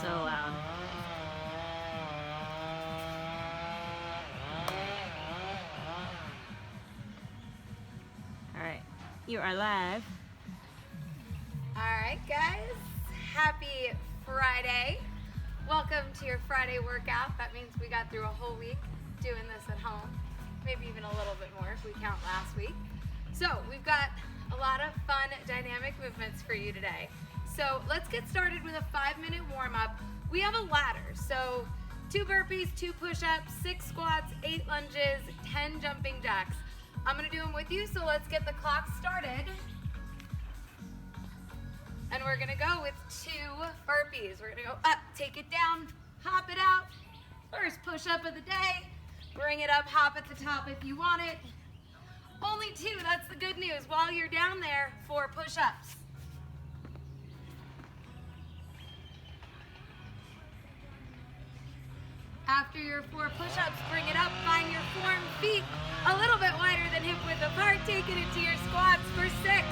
so loud. All right, you are live. All right, guys, happy Friday. Welcome to your Friday workout. That means we got through a whole week doing this at home, maybe even a little bit more if we count last week. So we've got a lot of fun dynamic movements for you today. So let's get started with a 5-minute warm-up. We have a ladder, so 2 burpees, 2 push-ups, 6 squats, 8 lunges, 10 jumping jacks. I'm gonna do them with you, so let's get the clock started. And we're gonna go with 2 burpees. We're gonna go up, take it down, hop it out. First push-up of the day. Bring it up, hop at the top if you want it. Only 2, that's the good news. While you're down there, 4 push-ups. After your 4 push-ups, bring it up, find your form, feet a little bit wider than hip width apart, taking it to your squats for 6,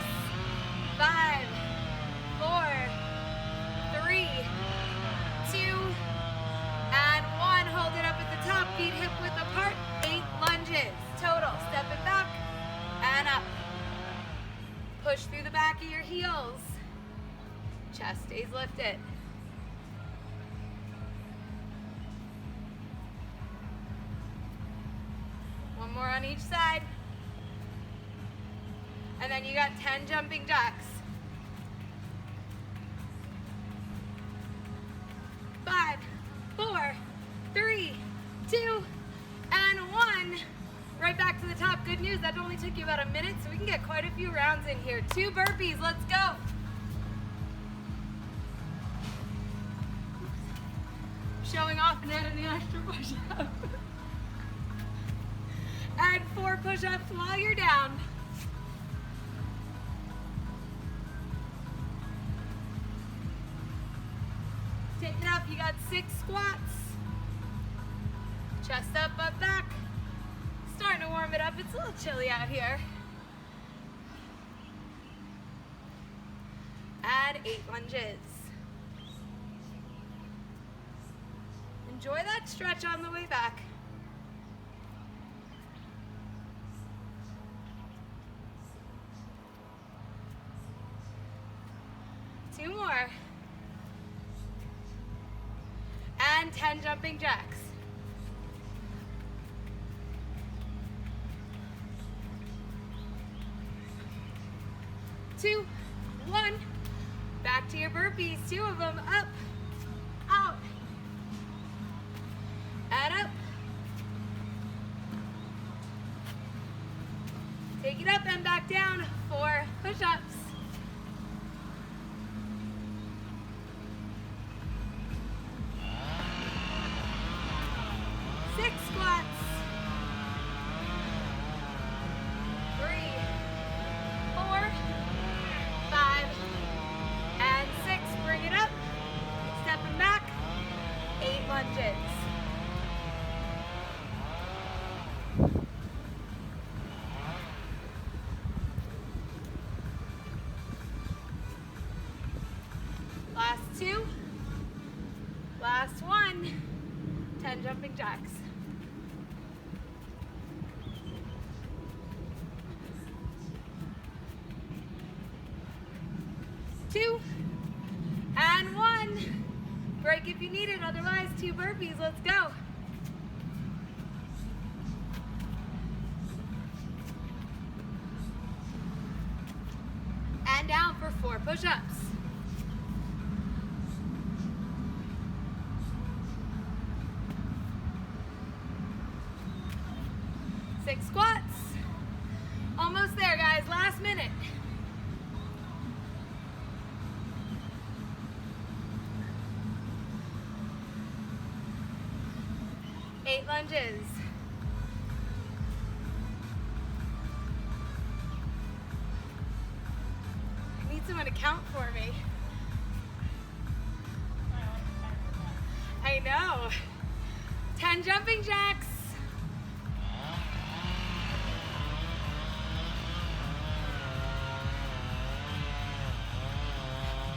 5, 4, 3, 2, and 1. Hold it up at the top, feet hip width apart, 8 lunges total. Step it back and up. Push through the back of your heels. Chest stays lifted. One more on each side. And then you got 10 jumping jacks. 5, 4, 3, 2, and 1. Right back to the top. Good news, that only took you about a minute, so we can get quite a few rounds in here. 2 burpees, let's go. Showing off and adding the extra push-up. Add 4 push-ups while you're down. Take it up, you got 6 squats. Chest up, butt back. Starting to warm it up, it's a little chilly out here. Add 8 lunges. Enjoy that stretch on the way back. 2 more. And 10 jumping jacks. 2, 1. Back to your burpees. 2 of them. Up, out, and up. Take it up and back down. 4 push-ups. 6 squats. 3, 4, 5, and 6. Bring it up. Stepping back. 8 lunges. Last 2. Last 1. 10 jumping jacks. 2 and 1. Break if you need it, otherwise 2 burpees. Let's go. And down for 4 push-ups. 6 squats. Almost there, guys. Last minute. 8 lunges. I need someone to count for me. I know. 10 jumping jacks.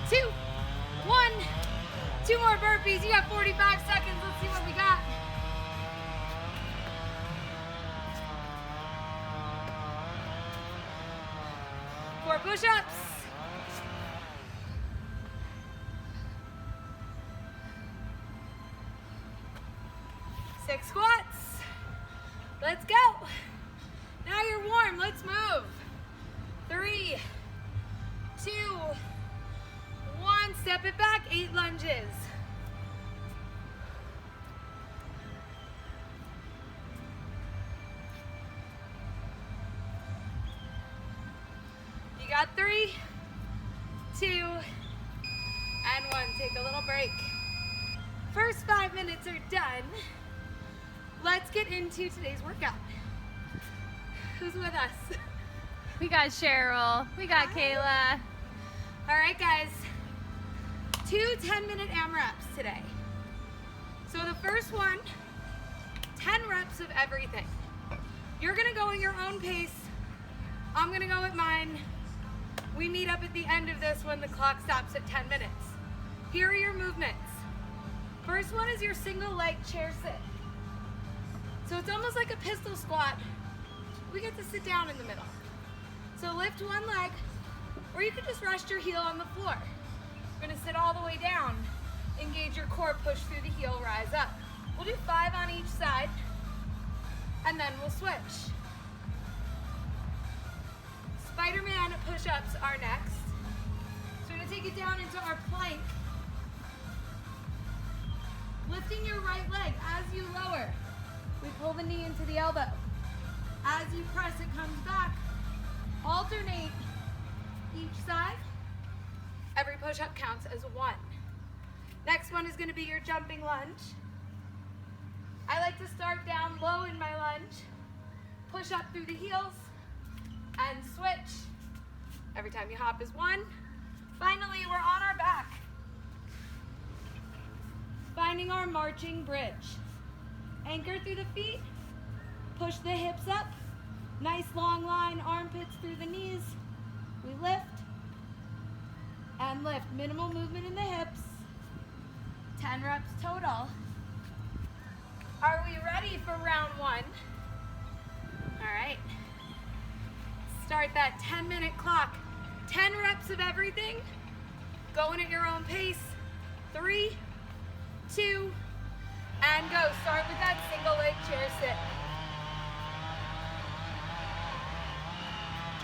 2, 1, 2 more more burpees. You got 45 seconds. Let's see what we got. Four push-ups. 6 squats. Let's go. Now you're warm. Let's move. 3, 2, 1. Step it back. 8 lunges. You got 3, 2, and 1. Take a little break. First 5 minutes are done. Let's get into today's workout. Who's with us? We got Cheryl. We got Kayla. All right, guys. 2 10-minute AMRAPS today. So the first one, 10 reps of everything. You're gonna go at your own pace. I'm gonna go at mine. We meet up at the end of this when the clock stops at 10 minutes. Here are your movements. First one is your single leg chair sit. So it's almost like a pistol squat. We get to sit down in the middle. So lift one leg, or you could just rest your heel on the floor. We're gonna sit all the way down. Engage your core, push through the heel, rise up. We'll do 5 on each side, and then we'll switch. Spiderman push ups are next. So we're gonna take it down into our plank. Lifting your right leg as you lower. We pull the knee into the elbow. As you press, it comes back. Alternate each side. Every push-up counts as 1. Next one is going to be your jumping lunge. I like to start down low in my lunge, push up through the heels, and switch. Every time you hop is 1. Finally, we're on our back. Finding our marching bridge. Anchor through the feet, push the hips up, nice long line, armpits through the knees. We lift and lift. Minimal movement in the hips. 10 reps total. Are we ready for round 1? All right. Start that 10-minute clock. 10 reps of everything. Going at your own pace. 3, 2, and go. Start with that single leg chair sit.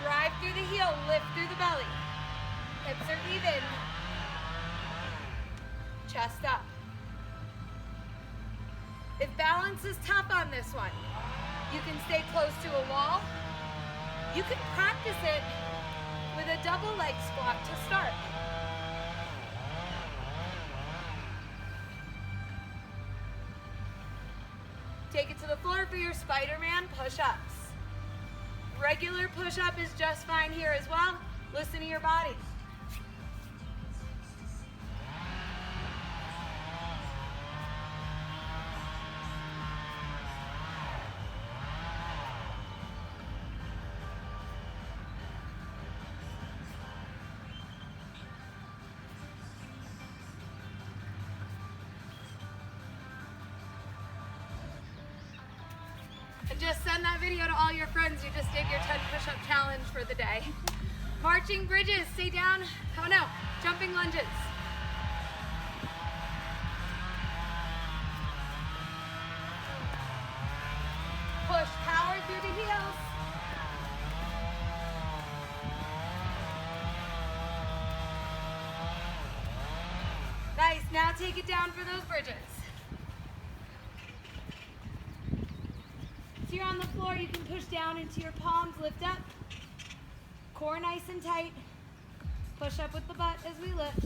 Drive through the heel, lift through the belly. Hips are even. Chest up. If balance is tough on this one, you can stay close to a wall. You can practice it with a double leg squat to start. Take it to the floor for your Spiderman push ups. Regular push up is just fine here as well. Listen to your body. And just send that video to all your friends. You just did your 10 push-up challenge for the day. Marching bridges, stay down. Oh no, jumping lunges. Push, power through the heels. Nice, now take it down for those bridges. If you're on the floor, you can push down into your palms, lift up. Core nice and tight. Push up with the butt as we lift.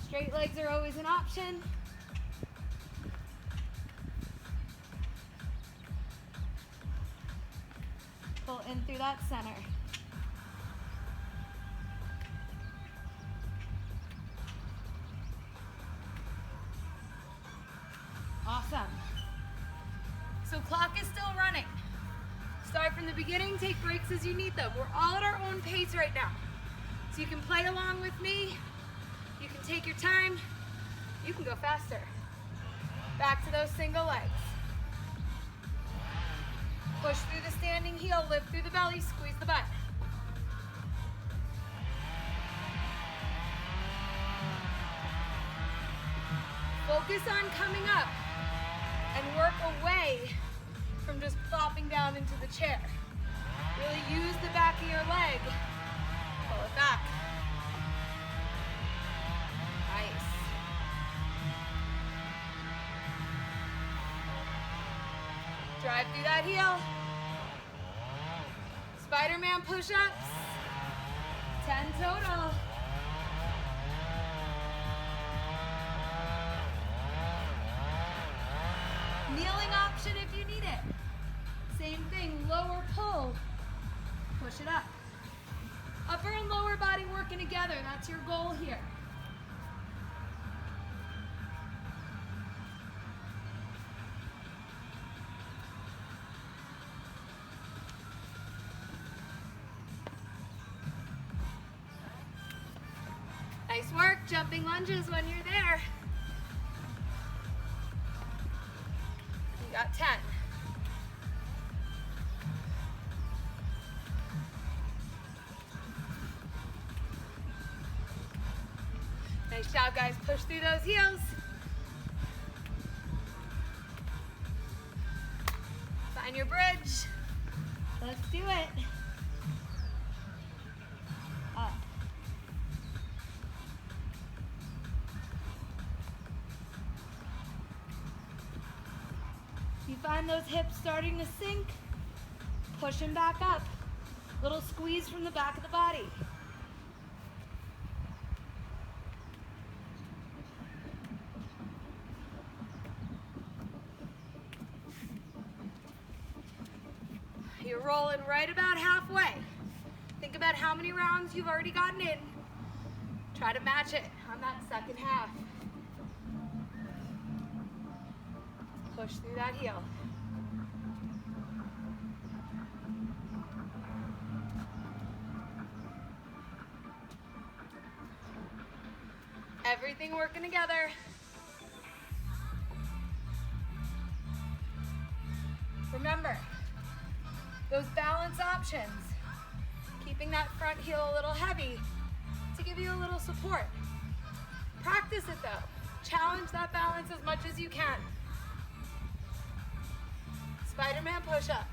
Straight legs are always an option. Pull in through that center. Awesome. So clock is still running. Start from the beginning, take breaks as you need them. We're all at our own pace right now. So you can play along with me, You can take your time. You can go faster. Back to those single legs. Push through the standing heel, lift through the belly, squeeze the butt. Focus on coming up and work away from just flopping down into the chair. Really use the back of your leg. Pull it back. Nice. Drive through that heel. Spiderman push ups. 10 total. Kneeling option if you need it. Same thing, lower pull. Push it up. Upper and lower body working together. That's your goal here. Nice work, jumping lunges when you're there. You got 10. Nice job, guys. Push through those heels. Find your bridge. Let's do it. Up. You find those hips starting to sink, push them back up. Little squeeze from the back of the body. You're rolling right about halfway. Think about how many rounds you've already gotten in. Try to match it on that second half. Push through that heel. Everything working together. Remember, those balance options, keeping that front heel a little heavy to give you a little support. Practice it though. Challenge that balance as much as you can. Spiderman push ups.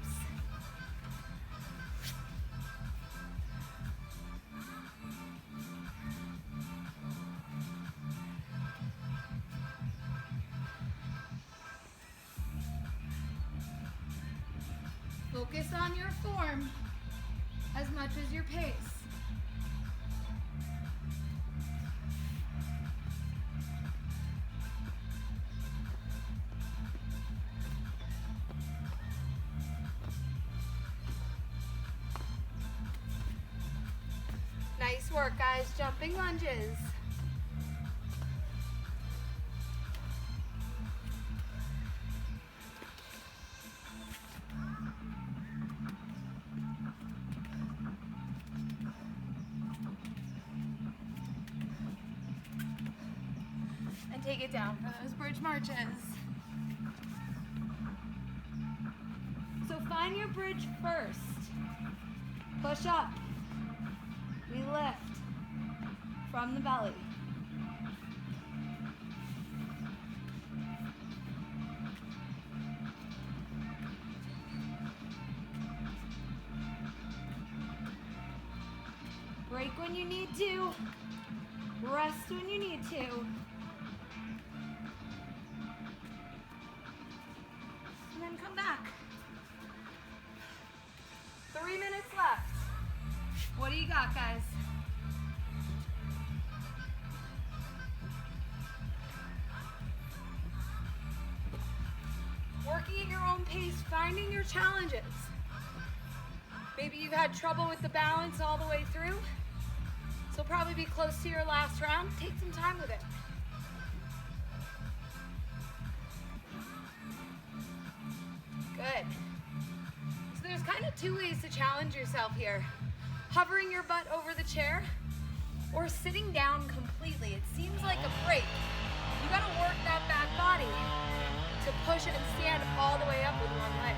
Focus on your form as much as your pace. Nice work, guys. Jumping lunges. And take it down for those bridge marches. So find your bridge first. Push up. We lift from the belly. Break when you need to. Rest when you need to. And then come back. 3 minutes left. What do you got, guys? Working at your own pace, finding your challenges. Maybe you've had trouble with the balance all the way through. So probably be close to your last round. Take some time with it. Good. So there's kind of two ways to challenge yourself here. Hovering your butt over the chair or sitting down completely. It seems like a break. You gotta work that back body to push and stand all the way up with one leg.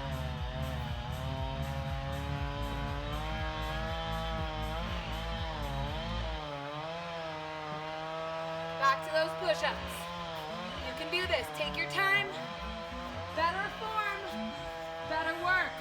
Back to those push-ups. You can do this. Take your time. Better form, better work.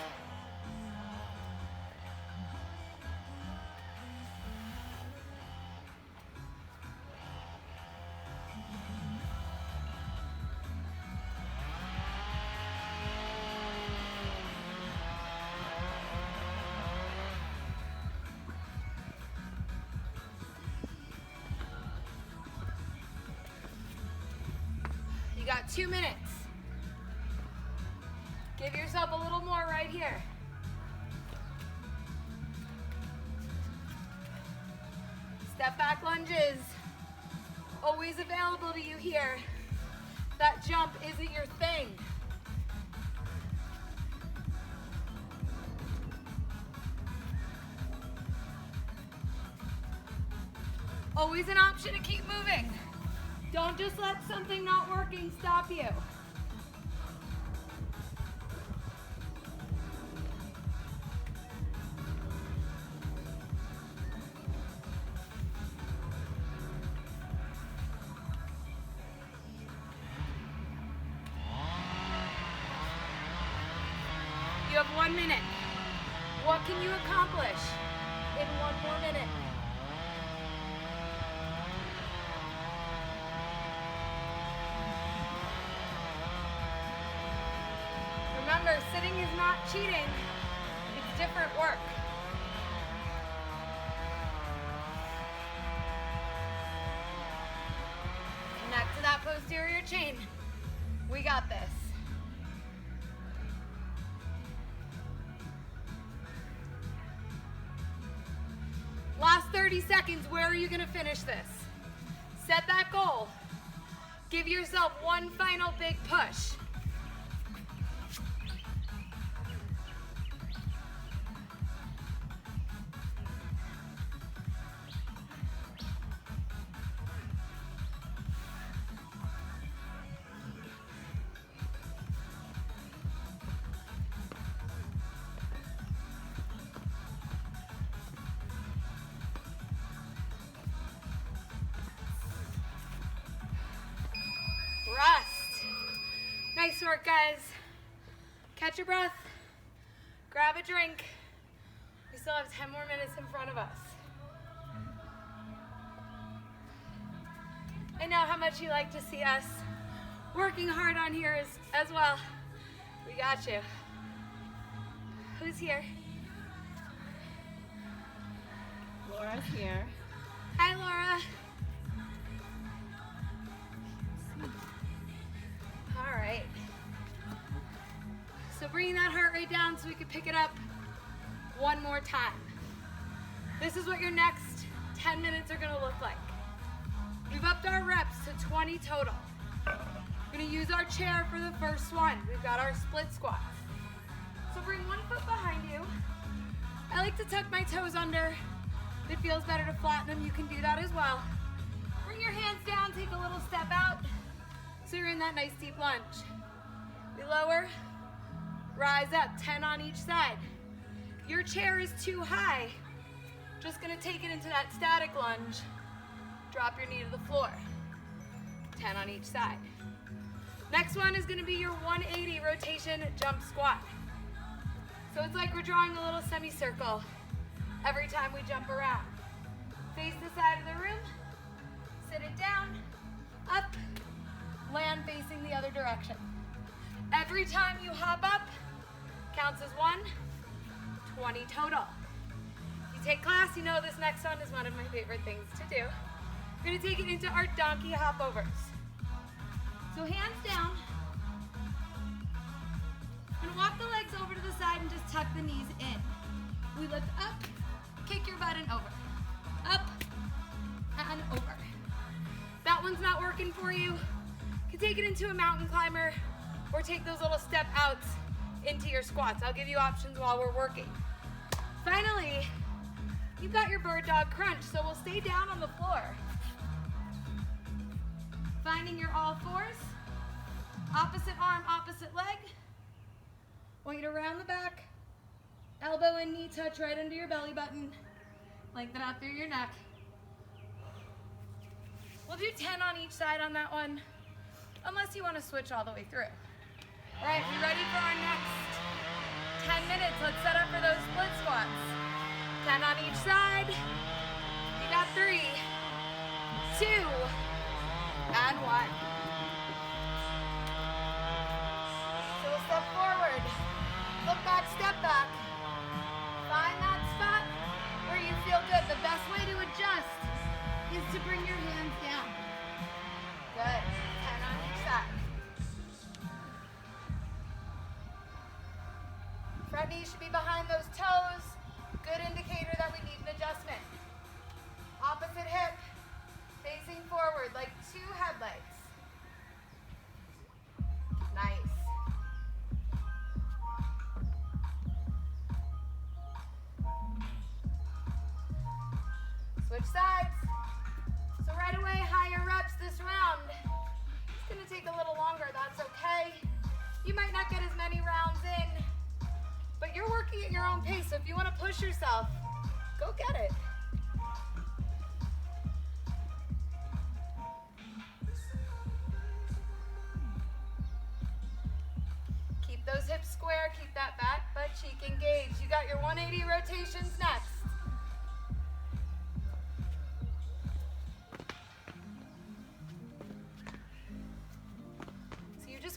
You got 2 minutes. Give yourself a little more right here. Step back lunges. Always available to you here. That jump isn't your thing. Always an option to keep moving. Don't just let something not working stop you. You have 1 minute. What can you accomplish in 1 more minute? Remember, sitting is not cheating. It's different work. Connect to that posterior chain. We got this. Last 30 seconds, where are you gonna finish this? Set that goal. Give yourself one final big push. Rest. Nice work, guys. Catch your breath. Grab a drink. We still have 10 more minutes in front of us. I know how much you like to see us working hard on here as well. We got you. Who's here? Laura's here. Hi, Laura. All right. So bringing that heart rate down so we can pick it up one more time. This is what your next 10 minutes are gonna look like. We've upped our reps to 20 total. We're gonna use our chair for the first one. We've got our split squats. So bring one foot behind you. I like to tuck my toes under. If it feels better to flatten them, you can do that as well. Bring your hands down, take a little step out. So you're in that nice deep lunge. We lower, rise up, 10 on each side. Your chair is too high. Just gonna take it into that static lunge. Drop your knee to the floor. 10 on each side. Next one is gonna be your 180 rotation jump squat. So it's like we're drawing a little semicircle every time we jump around. Face the side of the room, sit it down, up, land facing the other direction. Every time you hop up, counts as 1, 20 total. If you take class, you know this next one is one of my favorite things to do. We're gonna take it into our donkey hopovers. So hands down. I'm gonna walk the legs over to the side and just tuck the knees in. We lift up, kick your butt and over. Up and over. That one's not working for you. You can take it into a mountain climber or take those little step outs into your squats. I'll give you options while we're working. Finally, you've got your your bird dog crunch, so we'll stay down on the floor. Finding your all fours. Opposite arm, opposite leg. Want you to round the back. Elbow and knee touch right under your belly button. Lengthen out through your neck. We'll do 10 on each side on that one, unless you want to switch all the way through. All right, we ready for our next 10 minutes? Let's set up for those split squats. 10 on each side. You got 3, 2, and 1. So we'll step forward, look back, step back. Find that spot where you feel good. The best way to adjust is to bring your hands down. Good. 10 on each side. Front knee should be behind those toes. Good indicator that we need an adjustment. Opposite hip facing forward like 2 headlights. Nice. Switch sides. So right away, higher reps this round. It's gonna take a little longer, that's okay. You might not get as many rounds in, but you're working at your own pace, so if you wanna push yourself, go get it. Keep those hips square, keep that back butt cheek engaged. You got your 180 rotations next.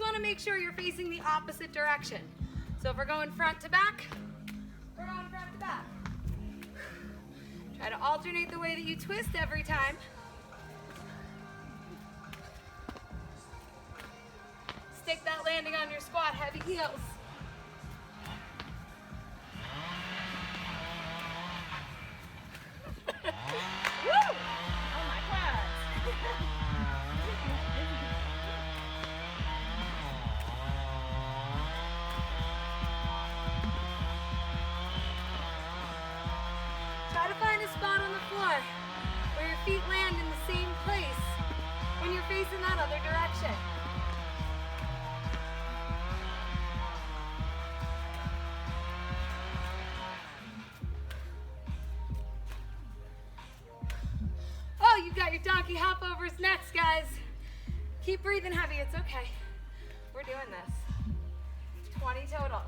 Want to make sure you're facing the opposite direction. So if we're going front to back, we're going front to back. Try to alternate the way that you twist every time. Stick that landing on your squat, heavy heels. Woo! Oh my God. Find a spot on the floor where your feet land in the same place when you're facing that other direction. Oh, you got your donkey hop overs next, guys. Keep breathing heavy, it's okay. We're doing this. 20 total.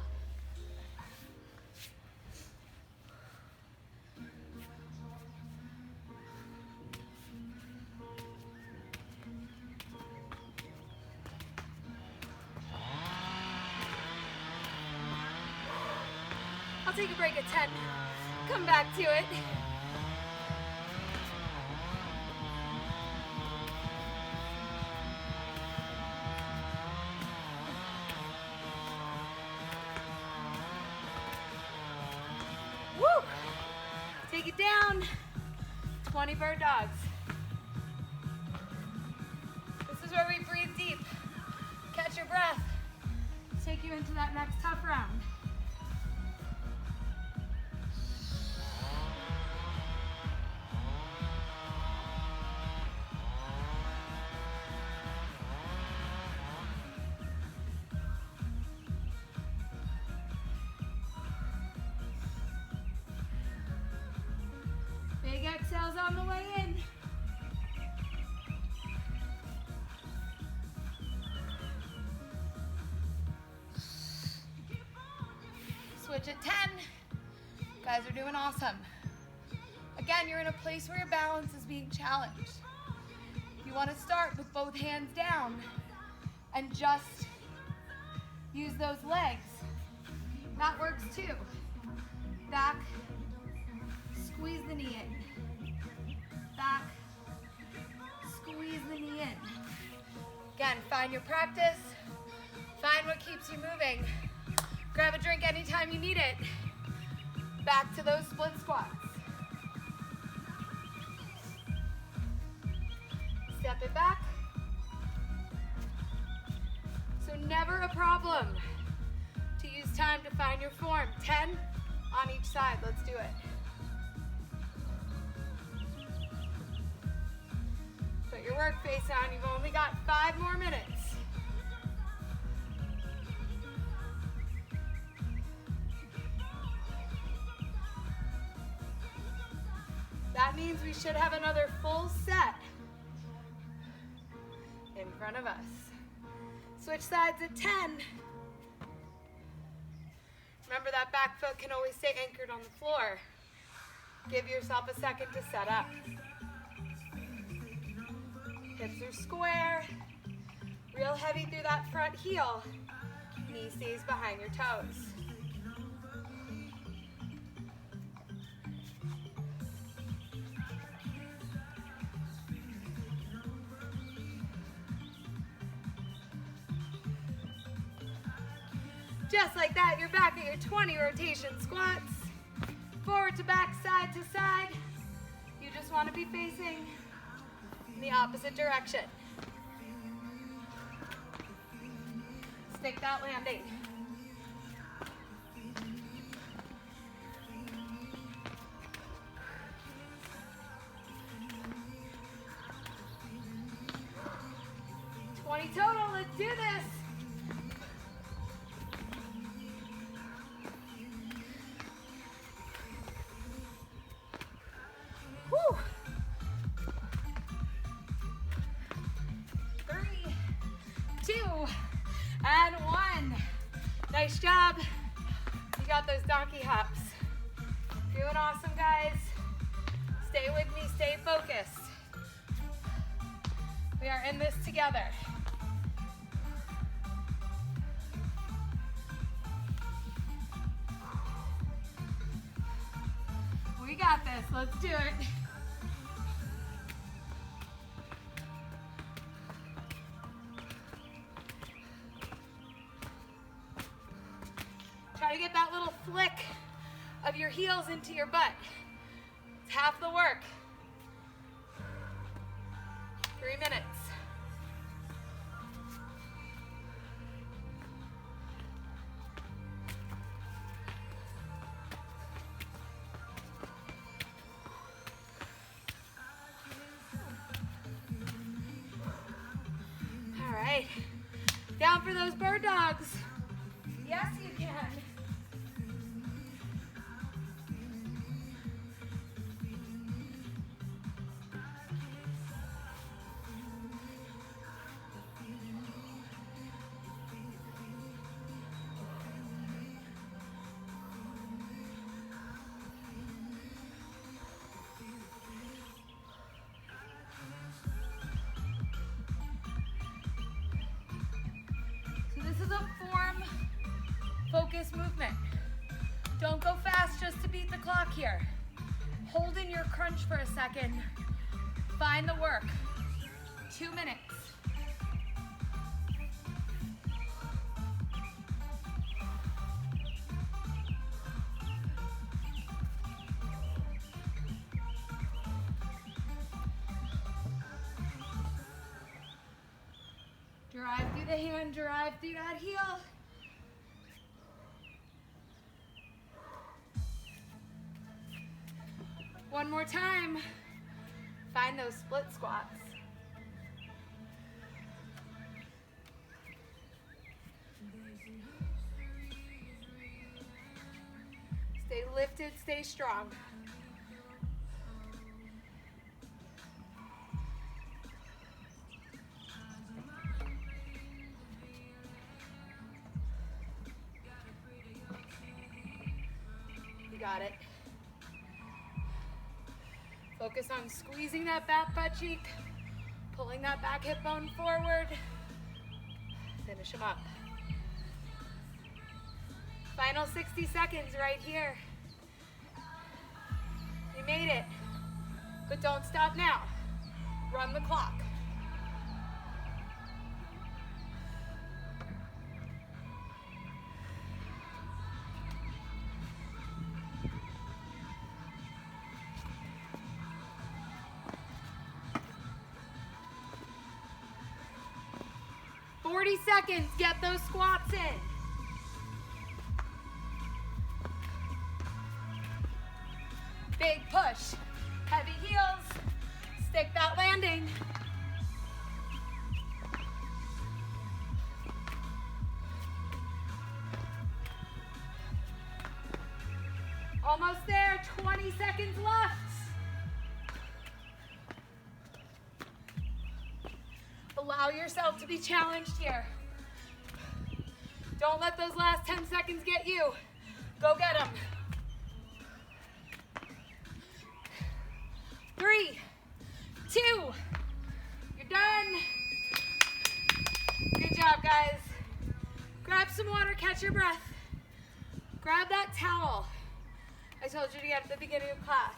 I'll take a break at 10. Come back to it. Woo! Take it down. 20 bird dogs. This is where we breathe deep. Catch your breath. Take you into that next tough round. Big exhales on the way in. Switch at 10. You guys are doing awesome. Again, you're in a place where your balance is being challenged. You want to start with both hands down and just use those legs. That works too. Back, squeeze the knee in. Back, squeeze the knee in. Again, find your practice. Find what keeps you moving. Grab a drink anytime you need it. Back to those split squats. Step it back. So never a problem to use time to find your form. 10 on each side. Let's do it. work face down. You've only got 5 more minutes. That means we should have another full set in front of us. Switch sides at 10. Remember that back foot can always stay anchored on the floor. Give yourself a second to set up. Hips are square. Real heavy through that front heel. Knee stays behind your toes. Just like that, you're back at your 20 rotation squats. Forward to back, side to side. You just want to be facing in the opposite direction. Stick that landing. Total, let's do this. Whew. 3, 2, and 1. Nice job. You got those donkey hops. Doing awesome, guys. Stay with me, stay focused. We are in this together. We got this, let's do it. Try to get that little flick of your heels into your butt. It's half the work. 3 minutes. All right, down for those bird dogs. Yes, you can. Focus movement. Don't go fast just to beat the clock here. Hold in your crunch for a second. Find the work. 2 minutes. Drive through the hand, drive through that heel. One more time. Find those split squats. Stay lifted, stay strong. You got it. Focus on squeezing that back butt cheek, pulling that back hip bone forward. Finish them up. Final 60 seconds right here. You made it, but don't stop now. Run the clock. Seconds, get those squats in. Big push, heavy heels, stick that landing. 20 seconds left. Allow yourself to be challenged here. Don't let those last 10 seconds get you. Go get them. 3, 2, you're done. Good job, guys. Grab some water, catch your breath. Grab that towel I told you to get at the beginning of class.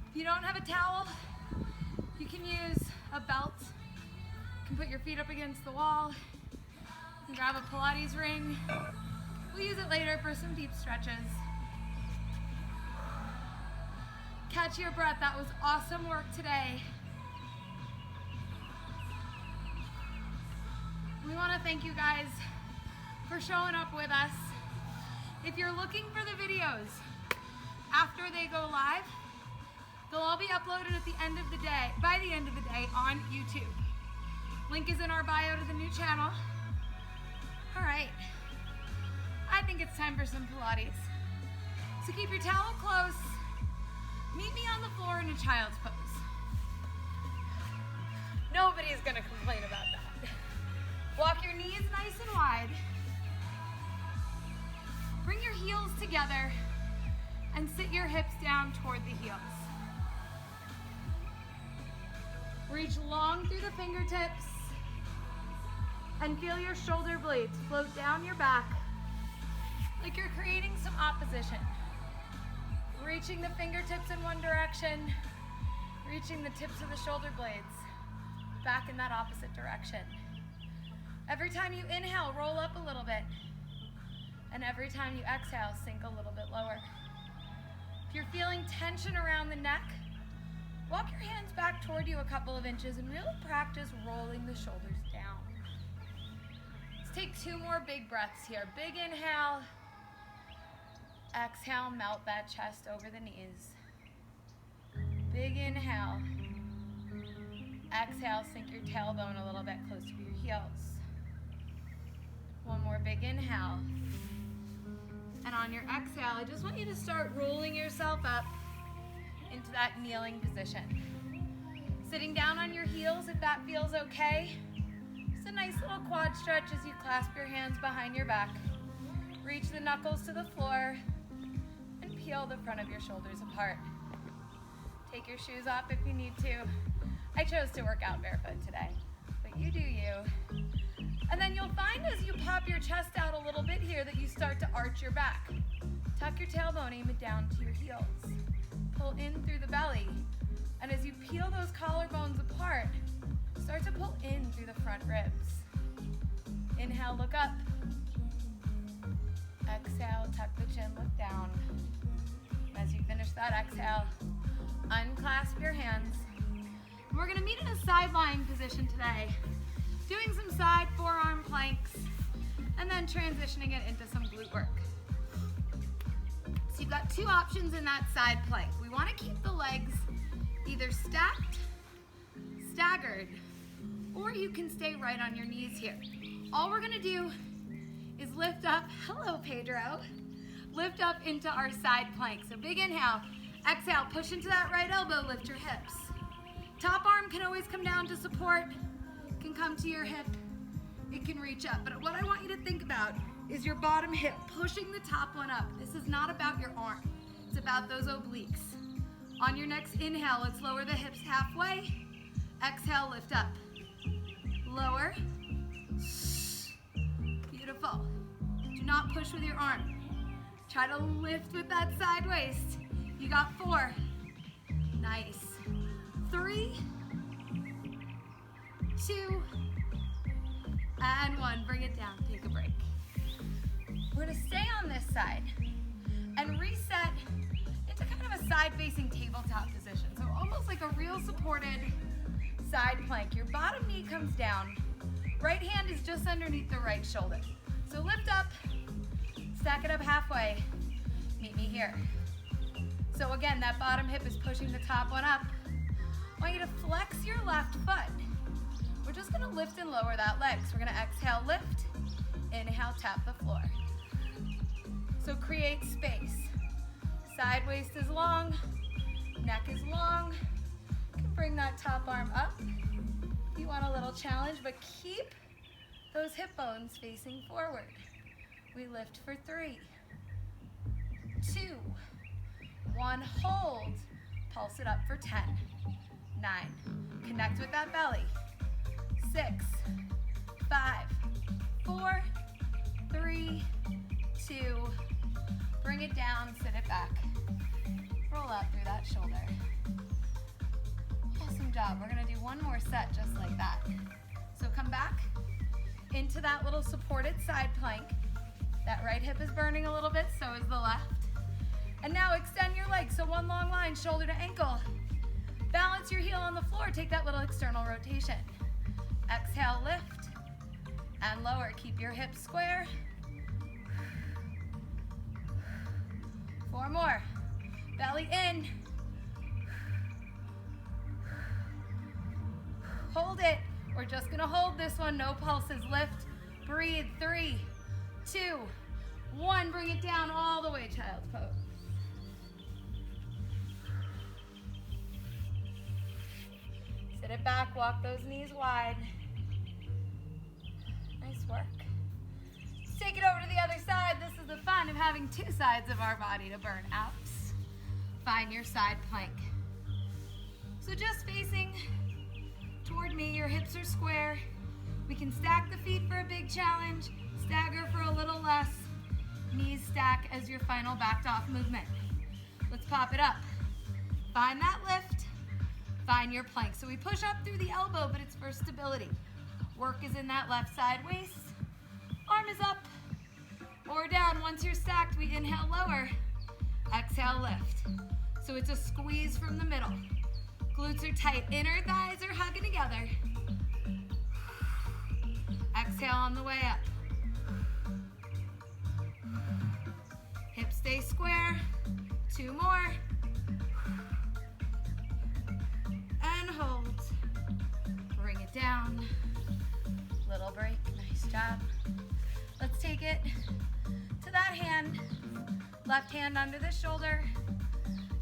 If you don't have a towel, you can use a belt. You can put your feet up against the wall. You can grab a Pilates ring. We'll use it later for some deep stretches. Catch your breath. That was awesome work today. We want to thank you guys for showing up with us. If you're looking for the videos after they go live, they'll all be uploaded at the end of the day, by the end of the day on YouTube. Link is in our bio to the new channel. All right, I think it's time for some Pilates. So keep your towel close. Meet me on the floor in a child's pose. Nobody's gonna complain about that. Walk your knees nice and wide. Bring your heels together and sit your hips down toward the heels. Reach long through the fingertips and feel your shoulder blades float down your back like you're creating some opposition. Reaching the fingertips in one direction, reaching the tips of the shoulder blades back in that opposite direction. Every time you inhale, roll up a little bit. And every time you exhale, sink a little bit lower. If you're feeling tension around the neck, walk your hands back toward you a couple of inches and really practice rolling the shoulders down. Let's take 2 more big breaths here. Big inhale. Exhale, melt that chest over the knees. Big inhale. Exhale, sink your tailbone a little bit closer to your heels. One more big inhale. And on your exhale, I just want you to start rolling yourself up into that kneeling position. Sitting down on your heels if that feels okay. Just a nice little quad stretch as you clasp your hands behind your back. Reach the knuckles to the floor and peel the front of your shoulders apart. Take your shoes off if you need to. I chose to work out barefoot today, but you do you. And then you'll find as you pop your chest out a little bit here that you start to arch your back. Tuck your tailbone, aim it down to your heels. Pull in through the belly. And as you peel those collarbones apart, start to pull in through the front ribs. Inhale, look up. Exhale, tuck the chin, look down. As you finish that exhale, unclasp your hands. And we're gonna meet in a side lying position today. Doing some side forearm planks and then transitioning it into some glute work. So you've got 2 options in that side plank. We want to keep the legs either stacked, staggered, or you can stay right on your knees here. All we're going to do is lift up, hello Pedro, lift up into our side plank. So big inhale, exhale, push into that right elbow, lift your hips. Top arm can always come down to support. Can come to your hip, it can reach up. But what I want you to think about is your bottom hip, pushing the top one up. This is not about your arm, it's about those obliques. On your next inhale, let's lower the hips halfway. Exhale, lift up. Lower. Beautiful. Do not push with your arm. Try to lift with that side waist. You got 4. Nice. 3, 2, and 1. Bring it down, take a break. We're gonna stay on this side and reset into kind of a side-facing tabletop position. So almost like a real supported side plank. Your bottom knee comes down. Right hand is just underneath the right shoulder. So lift up, stack it up halfway. Meet me here. So again, that bottom hip is pushing the top one up. I want you to flex your left foot. We're just gonna lift and lower that leg. So we're gonna exhale, lift, inhale, tap the floor. So create space. Side waist is long, neck is long. You can bring that top arm up if you want a little challenge, but keep those hip bones facing forward. We lift for 3, 2, 1, hold. Pulse it up for 10, 9. Connect with that belly. 6, 5, 4, 3, 2. Bring it down, sit it back. Roll up through that shoulder. Awesome job. We're gonna do one more set just like that. So come back into that little supported side plank. That right hip is burning a little bit, so is the left. And now extend your legs, so one long line, shoulder to ankle. Balance your heel on the floor, take that little external rotation. Exhale, lift, and lower. Keep your hips square. 4 more. Belly in. Hold it. We're just gonna hold this one, no pulses. Lift, breathe, 3, 2, 1. Bring it down all the way, child's pose. Sit it back, walk those knees wide. Nice work. Let's take it over to the other side. This is the fun of having 2 sides of our body to burn out. Find your side plank. So just facing toward me, your hips are square. We can stack the feet for a big challenge, stagger for a little less. Knees stack as your final backed off movement. Let's pop it up. Find that lift, find your plank. So we push up through the elbow, but it's for stability. Work is in that left side waist. Arm is up or down. Once you're stacked, we inhale, lower. Exhale, lift. So it's a squeeze from the middle. Glutes are tight, inner thighs are hugging together. Exhale on the way up. Hips stay square. 2 more. And hold. Bring it down. Little break, nice job. Let's take it to that hand. Left hand under the shoulder.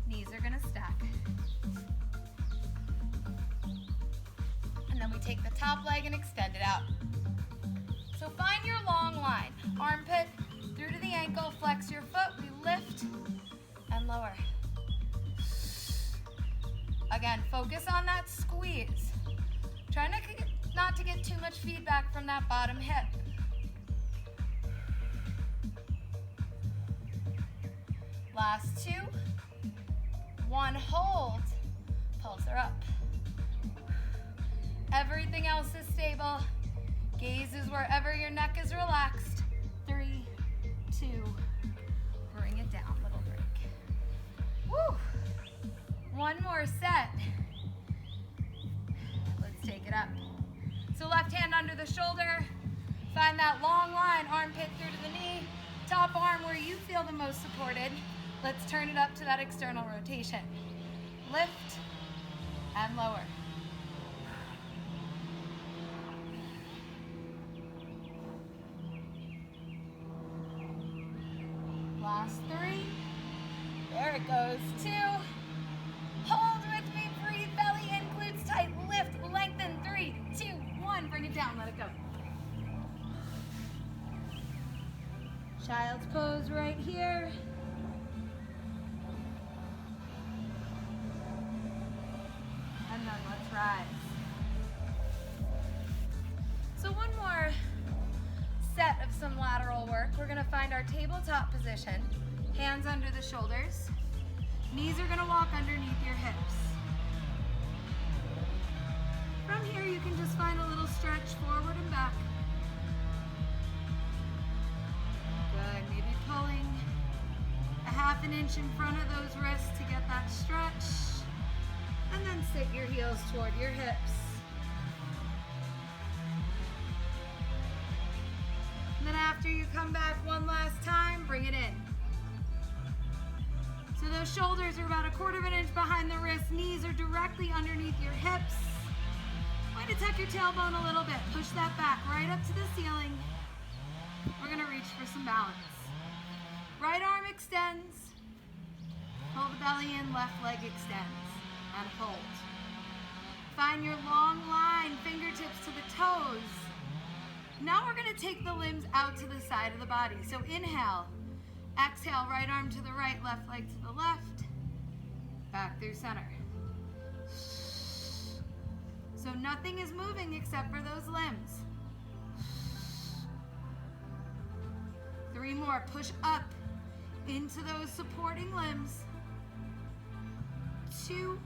Knees are gonna stack. And then we take the top leg and extend it out. So find your long line. Armpit through to the ankle, flex your foot, we lift and lower. Again, focus on that squeeze. Try not to get too much feedback from that bottom hip. Last 2. 1, hold. Pulse her up. Everything else is stable. Gaze is wherever your neck is relaxed. 3, 2, bring it down, little break. Woo! 1 more set. Let's take it up. So left hand under the shoulder. Find that long line, armpit through to the knee. Top arm where you feel the most supported. Let's turn it up to that external rotation. Lift and lower. Last 3. There it goes. 2. Hold with me, breathe, belly in, glutes tight, lift, lengthen. 3, 2, 1. Bring it down, let it go. Child's pose right here. And then let's rise. So one more set of some lateral work. We're gonna find our tabletop position. Hands under the shoulders. Knees are gonna walk underneath your hips. From here, you can just find a little stretch forward and back. Good, maybe pulling a 1/2 inch in front of those wrists to get that stretch. And then sit your heels toward your hips. And then after you come back one last time, bring it in. So those shoulders are about 1/4 inch behind the wrist. Knees are directly underneath your hips. Way to tuck your tailbone a little bit. Push that back right up to the ceiling. We're gonna reach for some balance. Right arm extends. Pull the belly in, left leg extends. And hold. Find your long line, fingertips to the toes. Now we're going to take the limbs out to the side of the body. So inhale. Exhale, right arm to the right, left leg to the left. Back through center. So nothing is moving except for those limbs. 3 more. Push up into those supporting limbs. 2.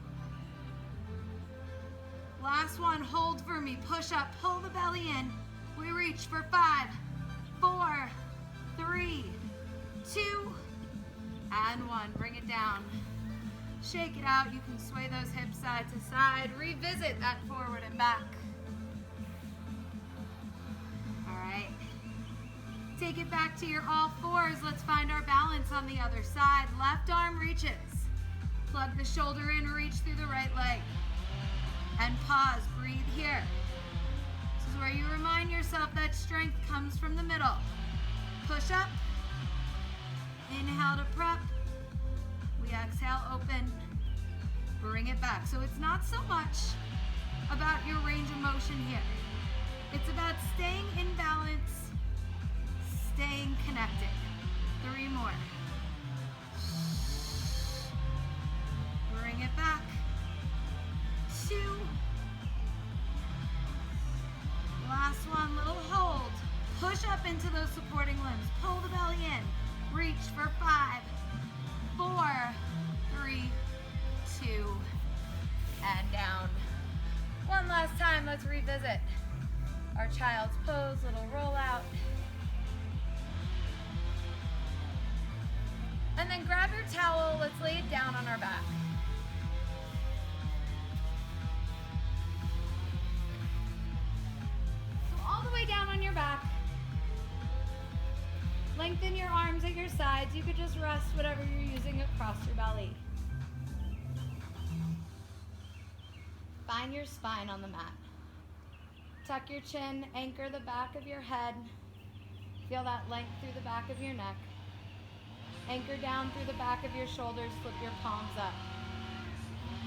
Last one. Hold for me. Push up. Pull the belly in. We reach for 5, 4, 3, 2, and 1. Bring it down. Shake it out. You can sway those hips side to side. Revisit that forward and back. All right. Take it back to your all fours. Let's find our balance on the other side. Left arm reaches. Plug the shoulder in, reach through the right leg. And pause. Breathe here. This is where you remind yourself that strength comes from the middle. Push up. Inhale to prep. We exhale, open. Bring it back. So it's not so much about your range of motion here. It's about staying in balance, staying connected. 3 more. Bring it back. 2. Last one, little hold. Push up into those supporting limbs. Pull the belly in. Reach for 5, 4, 3, 2, and down. One last time, let's revisit our child's pose, little rollout. And then grab your towel, let's lay it down on our back. So all the way down on your back. Lengthen your arms at your sides. You could just rest whatever you're using across your belly. Find your spine on the mat. Tuck your chin, anchor the back of your head. Feel that length through the back of your neck. Anchor down through the back of your shoulders, flip your palms up.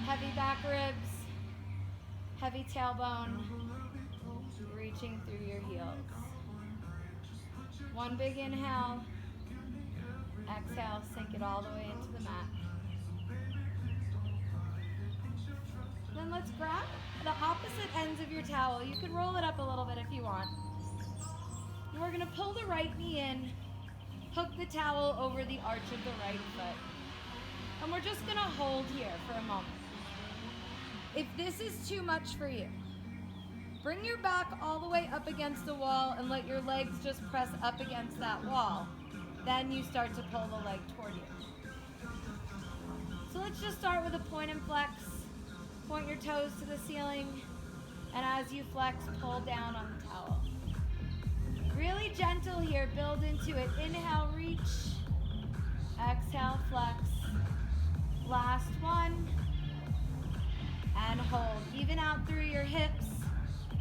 Heavy back ribs, heavy tailbone, reaching through your heels. One big inhale, exhale, sink it all the way into the mat. Then let's grab the opposite ends of your towel. You could roll it up a little bit if you want. And we're gonna pull the right knee in, hook the towel over the arch of the right foot. And we're just gonna hold here for a moment. If this is too much for you, bring your back all the way up against the wall and let your legs just press up against that wall. Then you start to pull the leg toward you. So let's just start with a point and flex. Point your toes to the ceiling. And as you flex, pull down on the towel. Really gentle here, build into it. Inhale, reach. Exhale, flex. Last one. And hold. Even out through your hips.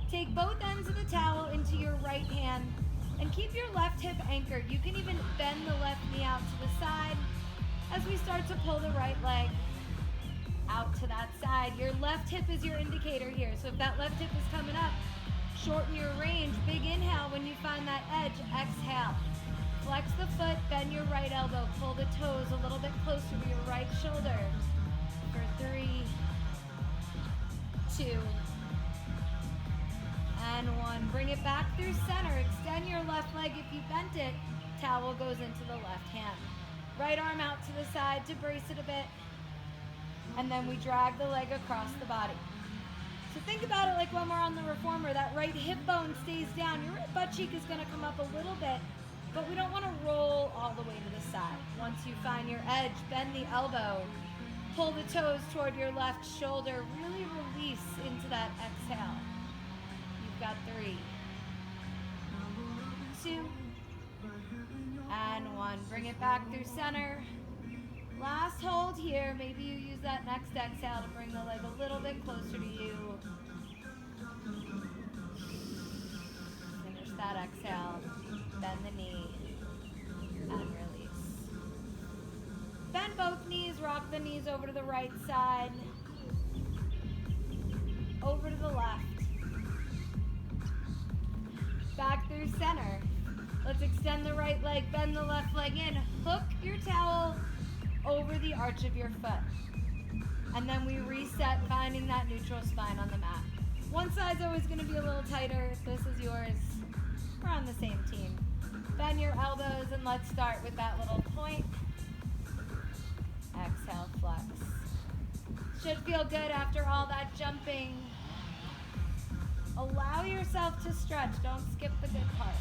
Take both ends of the towel into your right hand and keep your left hip anchored. You can even bend the left knee out to the side as we start to pull the right leg out to that side. Your left hip is your indicator here. So if that left hip is coming up, shorten your range. Big inhale when you find that edge. Exhale. Flex the foot, bend your right elbow. Pull the toes a little bit closer to your right shoulder. For 3, 2, and 1. Bring it back through center. Extend your left leg if you bent it. Towel goes into the left hand. Right arm out to the side to brace it a bit. And then we drag the leg across the body. So think about it like when we're on the reformer, that right hip bone stays down. Your right butt cheek is gonna come up a little bit, but we don't wanna roll all the way to the side. Once you find your edge, bend the elbow. Pull the toes toward your left shoulder. Really release into that exhale. You've got 3, 2, and 1. Bring it back through center. Last hold here. Maybe you use that next exhale to bring the leg a little bit closer to you. Finish that exhale. Bend the knee and release. both knees, rock the knees over to the right side, over to the left, back through center. Let's extend the right leg, bend the left leg in, hook your towel over the arch of your foot. And then we reset, finding that neutral spine on the mat. One side's always gonna be a little tighter. If this is yours, we're on the same team. Bend your elbows and let's start with that little point. Exhale, flex. Should feel good after all that jumping. Allow yourself to stretch, don't skip the good part.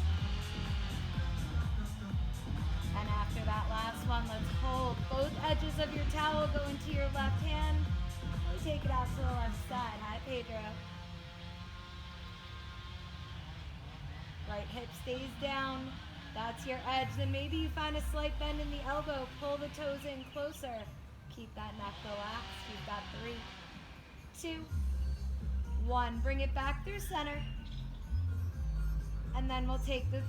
And after that last one, let's hold. Both edges of your towel go into your left hand. We take it out to the left side. Hi, Pedro. Right hip stays down. That's your edge. Then maybe you find a slight bend in the elbow. Pull the toes in closer. Keep that neck relaxed. You've got 3, 2, 1. Bring it back through center. And then we'll take the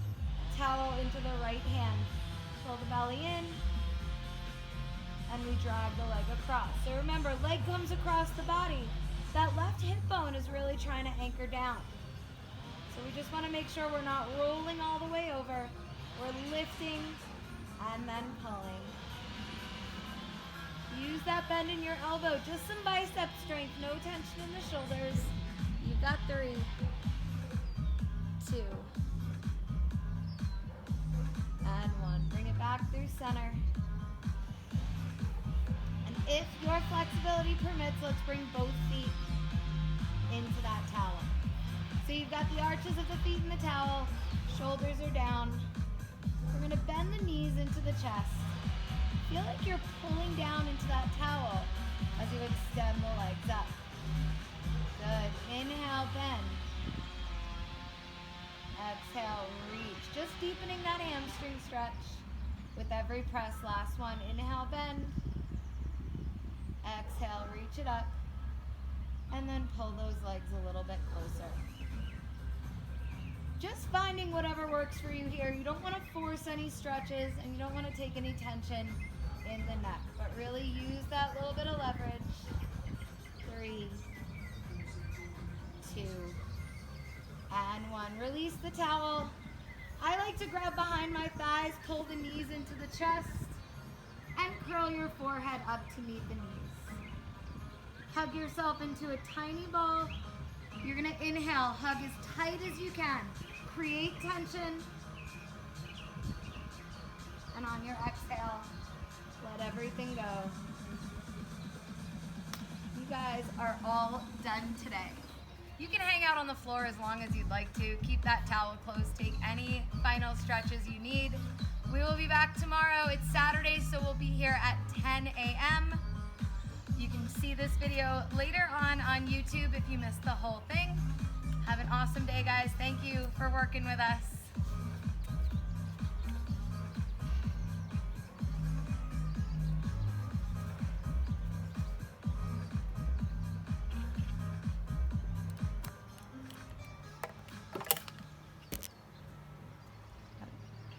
towel into the right hand. Pull the belly in. And we drag the leg across. So remember, leg comes across the body. That left hip bone is really trying to anchor down. So we just want to make sure we're not rolling all the way over. We're lifting and then pulling. Use that bend in your elbow. Just some bicep strength. No tension in the shoulders. You've got 3, 2, and 1. Bring it back through center. And if your flexibility permits, let's bring both feet into that towel. So you've got the arches of the feet in the towel, shoulders are down. We're gonna bend the knees into the chest. Feel like you're pulling down into that towel as you extend the legs up. Good, inhale, bend. Exhale, reach. Just deepening that hamstring stretch with every press. Last one, inhale, bend. Exhale, reach it up. And then pull those legs a little bit closer. Just finding whatever works for you here. You don't want to force any stretches and you don't want to take any tension in the neck, but really use that little bit of leverage. 3, 2, and 1. Release the towel. I like to grab behind my thighs, pull the knees into the chest, and curl your forehead up to meet the knees. Hug yourself into a tiny ball. You're gonna inhale, hug as tight as you can. Create tension. And on your exhale, let everything go. You guys are all done today. You can hang out on the floor as long as you'd like to. Keep that towel close. Take any final stretches you need. We will be back tomorrow. It's Saturday, so we'll be here at 10 a.m. You can see this video later on YouTube if you missed the whole thing. Have an awesome day, guys. Thank you for working with us.